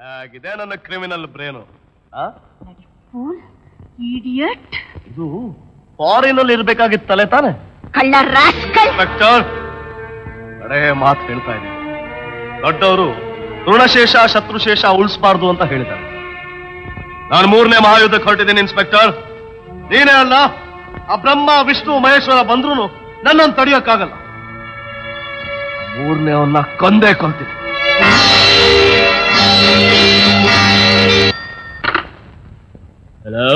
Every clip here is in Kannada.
ಆಗಿದೆ ನನ್ನ ಕ್ರಿಮಿನಲ್ ಬ್ರೇನು. ಇದು ಫಾರಿನ್ ಅಲ್ಲಿ ಇರ್ಬೇಕಾಗಿತ್ತು ತಲೆ ತಾನೆ. ಇನ್ಸ್ಪೆಕ್ಟರ್ ಕಡೆ ಮಾತು ಹೇಳ್ತಾ ಇದ್ದೀನಿ. ದೊಡ್ಡವರು ಋಣಶೇಷ ಶತ್ರುಶೇಷ ಉಳಿಸಬಾರ್ದು ಅಂತ ಹೇಳಿದ್ದಾರೆ. ನಾನು 3ನೇ ಮಹಾಯುದ್ಧಕ್ಕೆ ಹೊರಟಿದ್ದೀನಿ ಇನ್ಸ್ಪೆಕ್ಟರ್. ನೀನೇ ಅಲ್ಲ, ಆ ಬ್ರಹ್ಮ ವಿಷ್ಣು ಮಹೇಶ್ವರ ಬಂದ್ರು ನನ್ನನ್ನು ತಡೆಯೋಕ್ಕಾಗಲ್ಲ. 3ನೇವನ್ನ ಕೊಂದೇ ಕೊಲ್ತೀನಿ. Hello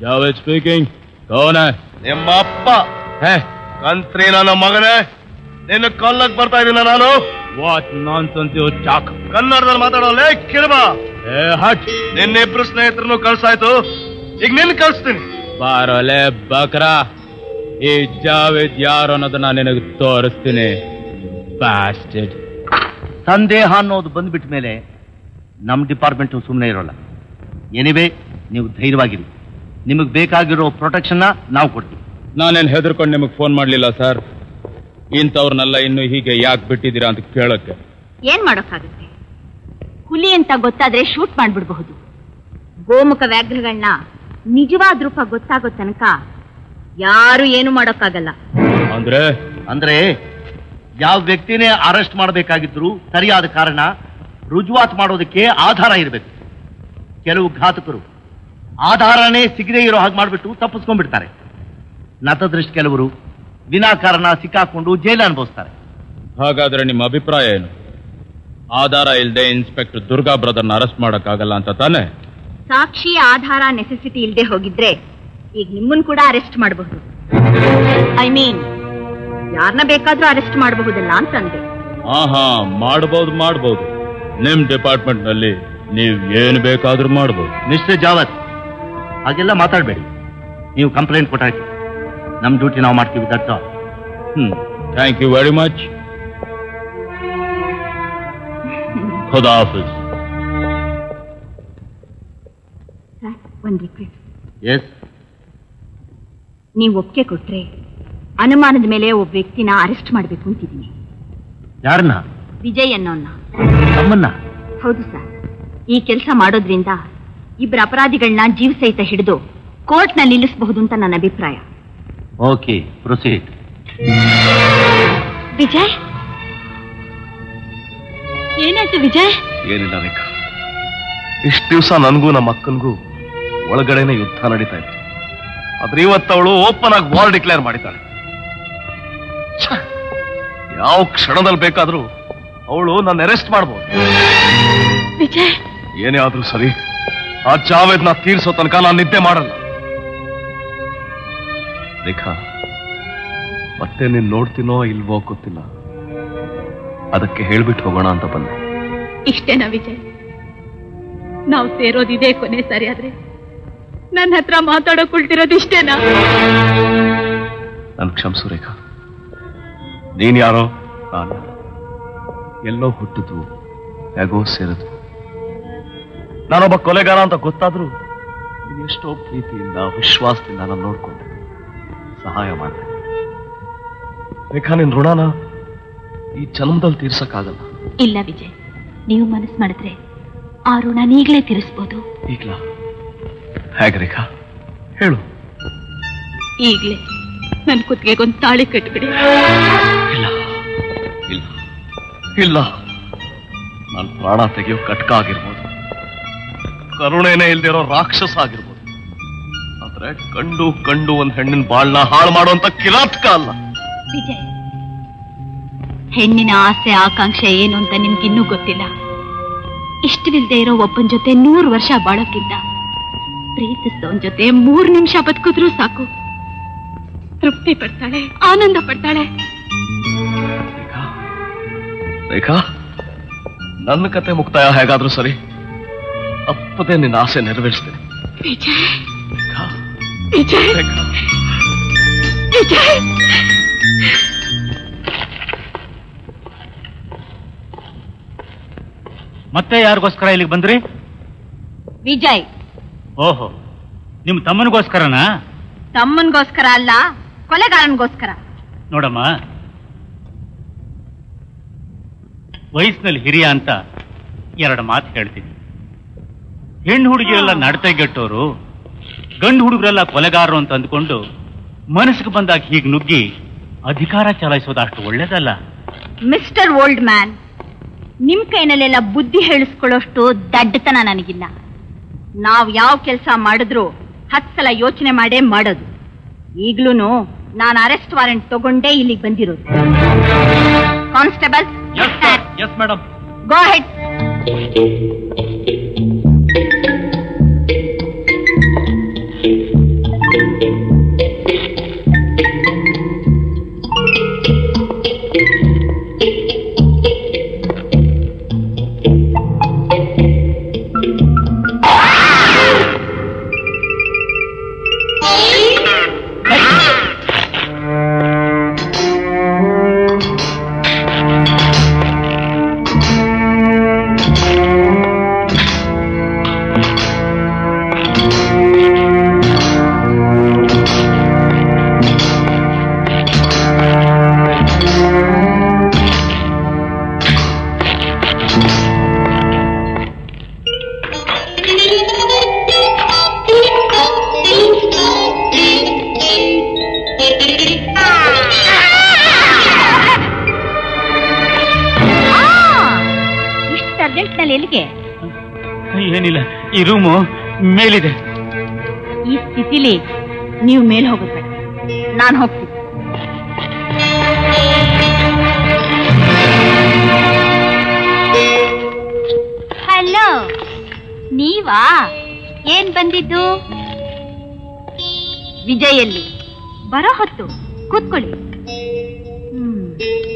Javed speaking. कौन है? ನಿಮ್ಮ ಅಪ್ಪ ಕಂತ್ರಿ ನನ್ನ ಮಗನೇ. ನಿನ್ನ ಕೊಲ್ಲಕ್ ಬರ್ತಾ ಇದೀನ ನಾನು. What nonsense you chalk. ಕನ್ನಡದಲ್ಲಿ ಮಾತಾಡೋಲ್ಲ ಕಿರ್ಬ. ಹಟ್. ನಿನ್ನಿಬ್ರು ಸ್ನೇಹಿತರನ್ನು ಕಳ್ಸಾಯ್ತು, ಈಗ ನಿನ್ ಕಳ್ಸ್ತೀನಿ. ಬಾರೋಲೆ ಬಕ್ರಾ, ಈ ಜಾವೇದ್ ಯಾರು ಅನ್ನೋದನ್ನ ನಿನಗೆ ತೋರಿಸ್ತೀನಿ. ಬ್ಯಾಸ್ಟರ್ಡ್. ಸಂದೇಹ ಅನ್ನೋದು ಬಂದ್ಬಿಟ್ಟ ಮೇಲೆ ನಮ್ಮ ಡಿಪಾರ್ಟ್ಮೆಂಟ್ ಸುಮ್ಮನೆ ಇರೋಲ್ಲ. ಎನಿವೇ ನೀವು ಧೈರ್ಯವಾಗಿರಿ. ನಿಮಗೆ ಬೇಕಾಗಿರೋ ಪ್ರೊಟೆಕ್ಷನ್ ನಾವು ಕೊಡ್ತೀವಿ. ನಾನೇನು ಹೆದರ್ಕೊಂಡು ನಿಮಗೆ ಫೋನ್ ಮಾಡಲಿಲ್ಲ ಸರ್. ಇಂಥವ್ರನ್ನೆಲ್ಲ ಇನ್ನು ಹೀಗೆ ಯಾಕೆ ಬಿಟ್ಟಿದ್ದೀರಾ ಅಂತ ಕೇಳಕ್ಕೆ. ಏನ್ ಮಾಡೋಕ್ಕಾಗುತ್ತೆ? ಹುಲಿ ಅಂತ ಗೊತ್ತಾದ್ರೆ ಶೂಟ್ ಮಾಡ್ಬಿಡ್ಬಹುದು. ಗೋಮುಖ ವ್ಯಾಘ್ರಗಳನ್ನ ನಿಜವಾದ ರೂಪ ಗೊತ್ತಾಗೋ ತನಕ ಯಾರು ಏನು ಮಾಡೋಕ್ಕಾಗಲ್ಲ. ಅಂದ್ರೆ ಯಾವ ವ್ಯಕ್ತಿನೇ ಅರೆಸ್ಟ್ ಮಾಡಬೇಕಾಗಿದ್ರು ಸರಿಯಾದ ಕಾರಣ ರುಜುವಾತ್ ಮಾಡೋದಕ್ಕೆ ಆಧಾರ ಇರಬೇಕು. ಕೆಲವು ಘಾತಕರು ಆಧಾರನೇ ಸಿಗದೇ ಇರೋ ಹಾಗೆ ಮಾಡಿಬಿಟ್ಟು ತಪ್ಪಿಸ್ಕೊಂಡ್ಬಿಡ್ತಾರೆ. ನತದೃಷ್ಟ ಕೆಲವರು ವಿನಾಕಾರಣ ಸಿಕ್ಕಾಕೊಂಡು ಜೈಲು ಅನುಭವಿಸ್ತಾರೆ. ಹಾಗಾದ್ರೆ ನಿಮ್ಮ ಅಭಿಪ್ರಾಯ ಏನು? ಆಧಾರ ಇಲ್ಲದೆ ಇನ್ಸ್ಪೆಕ್ಟರ್ ದುರ್ಗಾ ಬ್ರದರ್ನ ಅರೆಸ್ಟ್ ಮಾಡೋಕ್ಕಾಗಲ್ಲ ಅಂತ ತಾನೆ? ಸಾಕ್ಷಿ ಆಧಾರ ನೆಸೆಸಿಟಿ ಇಲ್ಲದೆ ಹೋಗಿದ್ರೆ ಈಗ ನಿಮ್ಮನ್ನು ಕೂಡ ಅರೆಸ್ಟ್ ಮಾಡಬಹುದು. ಐ ಮೀನ್ ಯಾರನ್ನ ಬೇಕಾದ್ರೂ ಅರೆಸ್ಟ್ ಮಾಡಬಹುದಲ್ಲ ಅಂತಂದೆ. ಹಾ ಮಾಡಬಹುದು. ನಿಮ್ ಡಿಪಾರ್ಟ್ಮೆಂಟ್ ನಲ್ಲಿ ನೀವ್ ಏನ್ ಬೇಕಾದ್ರೂ ಮಾಡಬಹುದು. ಮಿಸ್ಟರ್ ಜಾವತ್, ಹಾಗೆಲ್ಲ ಮಾತಾಡಬೇಡಿ. ನೀವು ಕಂಪ್ಲೇಂಟ್ ಕೊಟ್ಟಾಕಿ, ನಮ್ ಡ್ಯೂಟಿ ನಾವು ಮಾಡ್ತೀವಿ. That's all. Thank you very much. ಖುದಾ ಹಾಫಿಜ್. ಒಂದು ರಿಕ್ವೆಸ್ಟ್. ಎಸ್. ನೀವು ಒಪ್ಪಿಗೆ ಕೊಟ್ರೆ ಅನುಮಾನದ ಮೇಲೆ ಒಬ್ಬ ವ್ಯಕ್ತಿನ ಅರೆಸ್ಟ್ ಮಾಡಬೇಕು ಅಂತಿದ್ದೀನಿ. ಯಾರನ್ನ? ವಿಜಯ್ ಅನ್ನೋನ್ನ. ನಮ್ಮನ್ನ? ಹೌದು ಸರ್. ಈ ಕೆಲಸ ಮಾಡೋದ್ರಿಂದ ಇಬ್ಬರು ಅಪರಾಧಿಗಳನ್ನ ಜೀವ ಸಹಿತ ಹಿಡಿದು ಕೋರ್ಟ್ ನಲ್ಲಿ ನಿಲ್ಲಿಸಬಹುದು ಅಂತ ನನ್ನ ಅಭಿಪ್ರಾಯ. Okay, proceed. ವಿಜಯ್, ಏನಾಯ್ತು ವಿಜಯ್? ಏನಿಲ್ಲ ರೇಖಾ, ಇಷ್ಟು ದಿವಸ ನನಗೂ ನಮ್ಮ ಅಕ್ಕನಿಗೂ ಒಳಗಡೆನೆ ಯುದ್ಧ ನಡೀತಾ ಇತ್ತು. ಆದ್ರೆ ಇವತ್ತವಳು ಓಪನ್ ಆಗಿ ವಾರ್ ಡಿಕ್ಲೇರ್ ಮಾಡಿದ್ದಾಳೆ. ಯಾವ ಕ್ಷಣದಲ್ಲಿ ಬೇಕಾದ್ರೂ ಅವಳು ನನ್ನ ಅರೆಸ್ಟ್ ಮಾಡಬಹುದು. ವಿಜಯ್, ಏನೇ ಆದ್ರೂ ಸರಿ, ಆ ಜಾವೇದ್ನ ತೀರ್ಸೋ ತನಕ ನಾನು ನಿದ್ದೆ ಮಾಡಲ್ಲ. ರೇಖಾ, ಮತ್ತೆ ನೀನ್ ನೋಡ್ತೀನೋ ಇಲ್ವೋ ಗೊತ್ತಿಲ್ಲ, ಅದಕ್ಕೆ ಹೇಳ್ಬಿಟ್ಟು ಹೋಗೋಣ ಅಂತ ಬಂದೆ. ಇಷ್ಟೇನಾ ವಿಜಯ್? ನಾವು ಸೇರೋದಿದೆ ಕೊನೆ ಸರಿ ಆದ್ರೆ ನನ್ನ ಹತ್ರ ಮಾತಾಡೋಕೊಳ್ತಿರೋದು ಇಷ್ಟೇನಾ? ನನ್ ಕ್ಷಮಿಸು ರೇಖಾ. ನೀನ್ ಯಾರೋ, ನಾನು ಎಲ್ಲೋ ಹುಟ್ಟಿದ್ವು, ಹೇಗೋ ಸೇರಿದ್ವು. ನಾನೊಬ್ಬ ಕೊಲೆಗಾರ ಅಂತ ಗೊತ್ತಾದ್ರೂ ಎಷ್ಟೋ ಪ್ರೀತಿಯಿಂದ ವಿಶ್ವಾಸದಿಂದ ನಾನು ನೋಡ್ಕೊಂಡೆ, ಸಹಾಯ ಮಾಡಿದೆ. ರೇಖಾ, ನಿನ್ ಋಣನ ಈ ಜನ್ಮದಲ್ಲಿ ತೀರ್ಸಕ್ಕಾಗಲ್ಲ. ಇಲ್ಲ ವಿಜಯ್, ನೀವು ಮನಸ್ಸು ಮಾಡಿದ್ರೆ ಆ ಋಣ ಈಗಲೇ ತೀರಿಸ್ಬೋದು. ಈಗ್ಲಾ? ಹೇಗೆ ರೇಖಾ, ಹೇಳು. ಈಗಲೇ ನನ್ನ ಕುತ್ತಿಗೆಗೊಂದು ತಾಳಿ ಕಟ್ಬಿಡಿ. ಇಲ್ಲ ಇಲ್ಲ ಇಲ್ಲ, ನಾನು ಪ್ರಾಣ ತೆಗೆಯೋ ಕಟ್ಕ ಆಗಿರ್ಬೋದು, ಕರುಣೆನೇ ಇಲ್ದಿರೋ ರಾಕ್ಷಸ ಆಗಿರ್ಬೋದು, ಆದ್ರೆ ಕಂಡು ಒಂದ್ ಹೆಣ್ಣಿನ ಬಾಳ್ನ ಹಾಳು ಮಾಡುವಂತ ಕಿರಾತಕ ಅಲ್ಲ. ವಿಜಯ್, ಹೆಣ್ಣಿನ ಆಸೆ ಆಕಾಂಕ್ಷೆ ಏನು ಅಂತ ನಿಮ್ಗಿನ್ನೂ ಗೊತ್ತಿಲ್ಲ. ಇಷ್ಟವಿಲ್ಲದೆ ಇರೋ ಒಬ್ಬನ ಜೊತೆ 100 ವರ್ಷ ಬಾಳೋಕ್ಕಿಂತ ಪ್ರೀತಿಸಿದವನ ಜೊತೆ 3 ನಿಮಿಷ ಬದುಕಿದ್ರೂ ಸಾಕು. ತೃಪ್ತಿ ಪಡ್ತಾಳೆ, ಆನಂದ ಪಡ್ತಾಳೆ. ರೇಖಾ, ನನ್ನ ಕತೆ ಮುಕ್ತಾಯ ಹೇಗಾದ್ರೂ ಸರಿ, ಅಪ್ಪದೇ ನಿನ್ನ ಆಸೆ ನೆರವೇರಿಸ್ತೇನೆ. ವಿಜಯ್, ವಿಜಯ್, ವಿಜಯ್. ಮತ್ತೆ ಯಾರಿಗೋಸ್ಕರ ಇಲ್ಲಿಗೆ ಬಂದ್ರಿ? ವಿಜಯ್. ಓಹೋ, ನಿಮ್ ತಮ್ಮನಿಗೋಸ್ಕರನಾ? ತಮ್ಮನಿಗೋಸ್ಕರ ಅಲ್ಲ, ಕೊಲೆಗಾರನಿಗೋಸ್ಕರ. ನೋಡಮ್ಮ, ವಯಸ್ಸಿನಲ್ಲಿ ಹಿರಿಯ ಅಂತ 2 ಮಾತು ಹೇಳ್ತೀನಿ. ಹೆಣ್ಣು ಹುಡುಗಿರೆಲ್ಲ ನಡತೆಗೆಟ್ಟೋರು, ಗಂಡು ಹುಡುಗರೆಲ್ಲ ಕೊಲೆಗಾರರು ಅಂತ ಅಂದ್ಕೊಂಡು ಮನಸ್ಸಿಗೆ ಬಂದಾಗ ಹೀಗೆ ನುಗ್ಗಿ ಅಧಿಕಾರ ಚಲಾಯಿಸೋದು ಅಷ್ಟು ಒಳ್ಳೇದಲ್ಲ. ಮಿಸ್ಟರ್ ಓಲ್ಡ್ ಮ್ಯಾನ್, ನಿಮ್ ಕೈನಲ್ಲೆಲ್ಲ ಬುದ್ಧಿ ಹೇಳಿಸ್ಕೊಳ್ಳೋಷ್ಟು ದಡ್ಡತನ ನನಗಿಲ್ಲ. ನಾವ್ ಯಾವ ಕೆಲಸ ಮಾಡಿದ್ರು 10 ಸಲ ಯೋಚನೆ ಮಾಡೇ ಮಾಡೋದು. ಈಗ್ಲೂ ನಾನು ಅರೆಸ್ಟ್ ವಾರೆಂಟ್ ತಗೊಂಡೇ ಇಲ್ಲಿಗೆ ಬಂದಿರೋದು. Constable, yes madam, go ahead. ಏನಿಲ್ಲ, ಈ ರೂಮು ಮೇಲಿದೆ. ಈ ಸ್ಥಿತಿಲಿ ನೀವು ಮೇಲೆ ಹೋಗುತ್ತೆ, ನಾನು ಹೋಗ್ತೀನಿ. ಹಲೋ, ನೀವಾ? ಏನ್ ಬಂದಿದ್ದು? ವಿಜಯಲ್ಲಿ ಬರೋ ಹೊತ್ತು, ಕೂತ್ಕೊಳ್ಳಿ.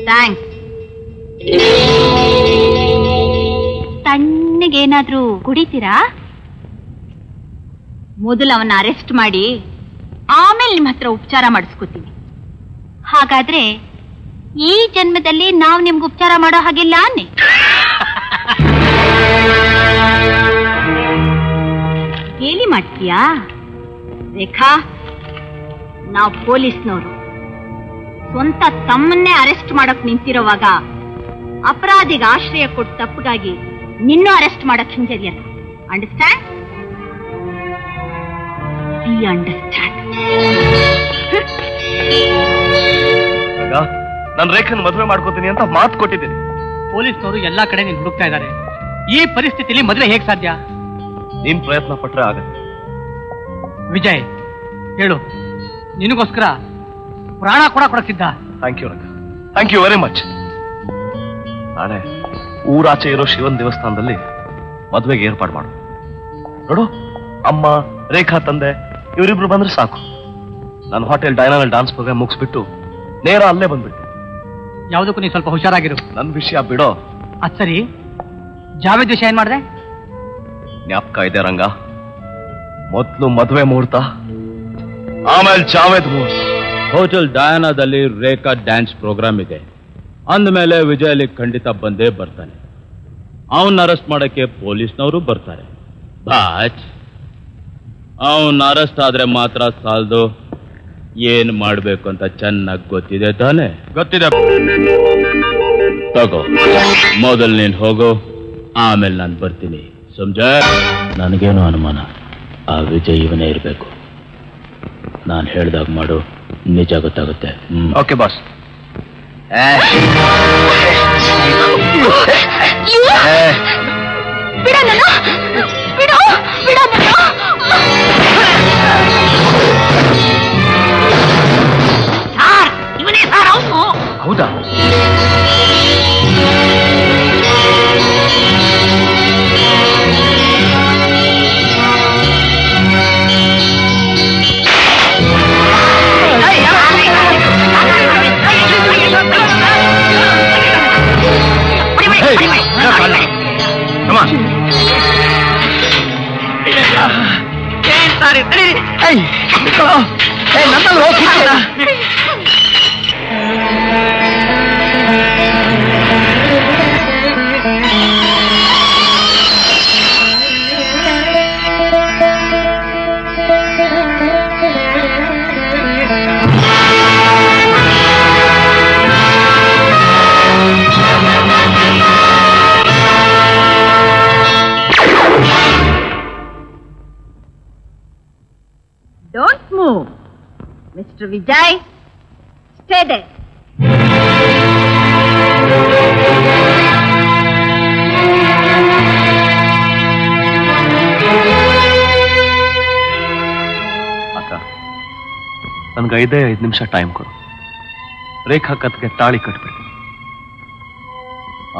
ಥ್ಯಾಂಕ್ಸ್. ತಣ್ಣಗೇನಾದ್ರೂ ಕುಡಿತೀರಾ? ಮೊದಲು ಅವನ್ನ ಅರೆಸ್ಟ್ ಮಾಡಿ ಆಮೇಲೆ ನಿಮ್ಮ ಹತ್ರ ಉಪಚಾರ ಮಾಡಿಸ್ಕೊತೀನಿ. ಹಾಗಾದ್ರೆ ಈ ಜನ್ಮದಲ್ಲಿ ನಾವು ನಿಮ್ಗೆ ಉಪಚಾರ ಮಾಡೋ ಹಾಗಿಲ್ಲ ಅನ್ನಿ. ಗೇಲಿ ಮಾಡ್ತೀಯಾ ರೇಖಾ? ನಾವು ಪೊಲೀಸ್ನವರು ಸ್ವಂತ ತಮ್ಮನ್ನೇ ಅರೆಸ್ಟ್ ಮಾಡಕ್ ನಿಂತಿರೋವಾಗ ಅಪರಾಧಿಗೆ ಆಶ್ರಯ ಕೊಟ್ಟ ತಪ್ಪಿಗಾಗಿ ನಿನ್ನೂ ಅರೆಸ್ಟ್ ಮಾಡಕ್ ಹಿಂಜರಿಯಲ್ಲ. ಅಂಡರ್ಸ್ಟ್ಯಾಂಡ್? We understand. ನಾನು ರೇಖನ್ ಮದುವೆ ಮಾಡ್ಕೋತೀನಿ ಅಂತ ಮಾತು ಕೊಟ್ಟಿದ್ದೀನಿ. ಪೊಲೀಸ್ನವರು ಎಲ್ಲಾ ಕಡೆ ನೀನ್ ಹುಡುಕ್ತಾ ಇದ್ದಾರೆ. ಈ ಪರಿಸ್ಥಿತಿಲಿ ಮದುವೆ ಹೇಗ್ ಸಾಧ್ಯ? ನೀನ್ ಪ್ರಯತ್ನ ಪಟ್ರೆ ಆಗತ್ತೆ. ವಿಜಯ್, ಹೇಳು, ನಿನಗೋಸ್ಕರ ಪ್ರಾಣ ಕೂಡ ಕೊಡಕ್ತಿದ್ದ. Thank you Ranga, thank you very much. ನಾಳೆ ಊರಾಚೆ ಇರೋ ಶಿವನ್ ದೇವಸ್ಥಾನದಲ್ಲಿ ಮದುವೆಗೆ ಏರ್ಪಾಡು ಮಾಡು. ನೋಡು, ಅಮ್ಮ, ರೇಖಾ ತಂದೆ ಇವರಿಬ್ರು ಬಂದ್ರೆ ಸಾಕು. ನಾನು ಹೋಟೆಲ್ ಡೈನಾನಲ್ಲಿ ಡಾನ್ಸ್ ಪ್ರೋಗ್ರಾಮ್ ಮುಗಿಸ್ಬಿಟ್ಟು ನೇರ ಅಲ್ಲೇ ಬಂದ್ಬಿಟ್ಟು. ಯಾವುದಕ್ಕೂ ನೀ ಸ್ವಲ್ಪ ಹುಷಾರಾಗಿರು. ನನ್ ವಿಷಯ ಬಿಡೋ. ಅದ್ ಸರಿ, ಜಾವೇದ್ ವಿಷಯ ಏನ್ ಮಾಡಿದೆ? ಜ್ಞಾಪಕ ಇದೆ ರಂಗ, ಮೊದ್ಲು ಮದುವೆ ಮುಹೂರ್ತ, ಆಮೇಲೆ ಜಾವೇದ್ ಮುಹೂರ್ತ. ಹೋಟೆಲ್ ಡಯಾನಾದಲ್ಲಿ ರೇಖಾ ಡ್ಯಾನ್ಸ್ ಪ್ರೋಗ್ರಾಮ್ ಇದೆ ಅಂದಮೇಲೆ ವಿಜಯಲಿ ಖಂಡಿತ ಬಂದೇ ಬರ್ತಾನೆ. ಅವನ್ನ ಅರೆಸ್ಟ್ ಮಾಡಕ್ಕೆ ಪೊಲೀಸ್ನವರು ಬರ್ತಾರೆ. ಬಟ್ ಅವನ್ ಅರೆಸ್ಟ್ ಆದ್ರೆ ಮಾತ್ರ ಸಾಲದು, ಏನ್ ಮಾಡ್ಬೇಕು ಅಂತ ಚೆನ್ನಾಗಿ ಗೊತ್ತಿದೆ ತಾನೆ? ಗೊತ್ತಿದೆ. ತಗೋ, ಮೊದಲು ನೀನ್ ಹೋಗೋ, ಆಮೇಲೆ ನಾನು ಬರ್ತೀನಿ. ಸಮಜ? ನನಗೇನು ಅನುಮಾನ, ಆ ವಿಜಯ್ ಇವನೇ ಇರಬೇಕು. ನಾನು ಹೇಳ್ದಾಗ ಮಾಡು, ನಿಜ ಗೊತ್ತಾಗುತ್ತೆ. Okay boss. ಹೌದಾ? Mister Vijay, stay there. ಅಕ್ಕ, ನನ್ಗೆ 5 ನಿಮಿಷ ಟೈಮ್ ಕೊಡು. ರೇಖಾ ಕತ್ಗೆ ತಾಳಿ ಕಟ್ಬಿಡ್ತೀನಿ.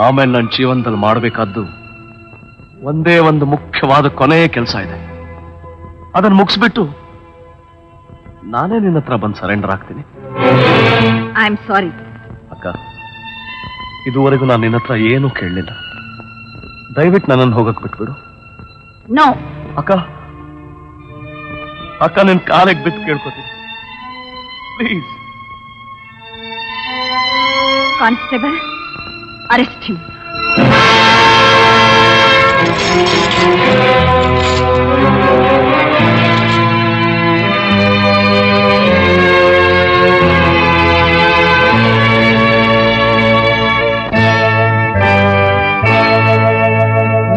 ಆಮೇಲೆ ನನ್ನ ಜೀವನದಲ್ಲಿ ಮಾಡಬೇಕಾದ್ದು ಒಂದೇ ಒಂದು ಮುಖ್ಯವಾದ ಕೊನೆಯ ಕೆಲಸ ಇದೆ. ಅದನ್ನು ಮುಗಿಸ್ಬಿಟ್ಟು ನಾನೇ ನಿನ್ನ ಹತ್ರ ಬಂದು ಸರೆಂಡರ್ ಆಗ್ತೀನಿ. ಐ ಆಮ್ ಸಾರಿ ಅಕ್ಕ, ಇದುವರೆಗೂ ನಾನು ನಿನ್ನ ಹತ್ರ ಏನೂ ಕೇಳಲಿಲ್ಲ. ದಯವಿಟ್ಟು ನನ್ನನ್ನು ಹೋಗಕ್ ಬಿಟ್ಬಿಡು. ನೋ ಅಕ್ಕ, ಅಕ್ಕ ನಿನ್ ಕಾಲಿಗೆ ಬಿದ್ದು ಕೇಳ್ಕೊತೀನಿ, ಪ್ಲೀಸ್. Constable, arrest him.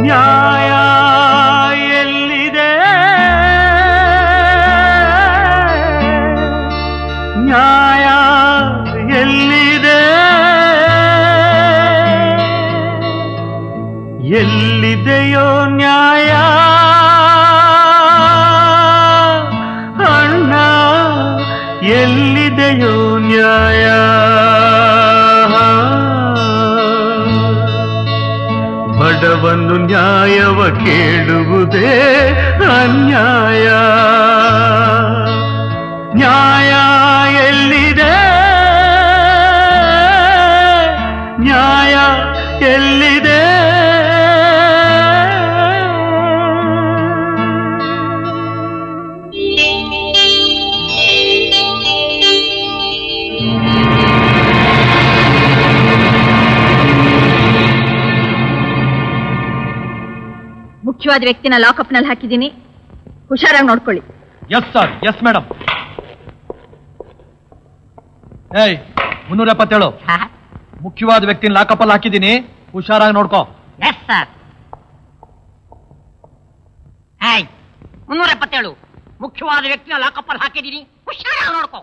ನ್ಯಾಯ ಎಲ್ಲಿದೆ, ನ್ಯಾಯ ಎಲ್ಲಿದೆ, ಎಲ್ಲಿದೆಯೋ ನ್ಯಾಯ ಅಣ್ಣ, ಎಲ್ಲಿದೆಯೋ ನ್ಯಾಯ. ಬಡವನು ನ್ಯಾಯವ ಕೇಳುವುದೇ ಅನ್ಯಾಯ. ನ್ಯಾಯ ಎಲ್ಲಿದೆ, ನ್ಯಾಯ ಎಲ್ಲಿದೆ. ಮುಖ್ಯವಾದ ವ್ಯಕ್ತಿನ ಲಾಕಪ್ ನಲ್ಲಿ ಹಾಕಿದ್ದೀನಿ, ಹುಷಾರಾಗಿ ನೋಡ್ಕೊಳ್ಳಿ. Yes sir, yes madam. 377 ಮುಖ್ಯವಾದ ವ್ಯಕ್ತಿನ ಲಾಕಪ್ ಅಲ್ಲಿ ಹಾಕಿದ್ದೀನಿ, ಹುಷಾರಾಗಿ ನೋಡ್ಕೋ. Yes sir. 377 ಮುಖ್ಯವಾದ ವ್ಯಕ್ತಿನ ಲಾಕಪ್ ಅಲ್ಲಿ ಹಾಕಿದ್ದೀನಿ, ಹುಷಾರಾಗಿ ನೋಡ್ಕೋ.